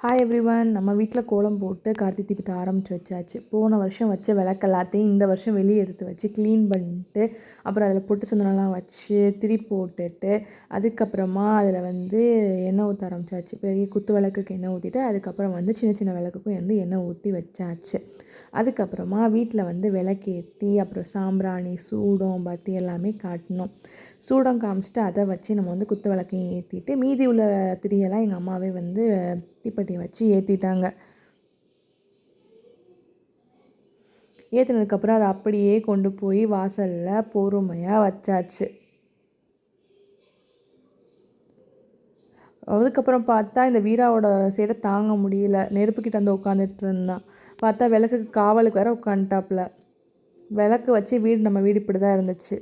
Hi everyone. நம்ம வீட்டில் கோலம் போட்டு கார்த்திகை தீபத்தை ஆரம்பித்து வச்சாச்சு. போன வருஷம் வச்ச விளக்கு எல்லாத்தையும் இந்த வருஷம் வெளியே எடுத்து வச்சு க்ளீன் பண்ணிட்டு, அப்புறம் அதில் பொட்டு சந்தனம்லாம் வச்சு திரி போட்டுட்டு, அதுக்கப்புறமா அதில் எண்ணெய் ஊற்ற ஆரம்பிச்சாச்சு. பெரிய குத்து விளக்குக்கு எண்ணெய் ஊற்றிட்டு, அதுக்கப்புறம் சின்ன சின்ன விளக்குக்கும் எண்ணெய் ஊற்றி வச்சாச்சு. அதுக்கப்புறமா வீட்டில் விளக்கேற்றி, அப்புறம் சாம்பிராணி, சூடம், பத்தி எல்லாமே காட்டினோம். சூடம் காமிச்சிட்டு அதை வச்சு நம்ம குத்து விளக்கையும் ஏற்றிட்டு, மீதி உள்ள திரியெல்லாம் எங்கள் அம்மாவே தீப்பெட்டியை வச்சு ஏற்றிட்டாங்க. ஏற்றினதுக்கப்புறம் அதை அப்படியே கொண்டு போய் வாசலில் பொறுமையாக வச்சாச்சு. அதுக்கப்புறம் பார்த்தா இந்த வீராவோட சேட்டை தாங்க முடியல. நெருப்புக்கிட்ட உட்காந்துட்டு இருந்தான். பார்த்தா விளக்குக்கு காவலுக்கு வேற உட்காந்துட்டாப்புல. விளக்கு வச்சு நம்ம வீடு இப்படி தான் இருந்துச்சு.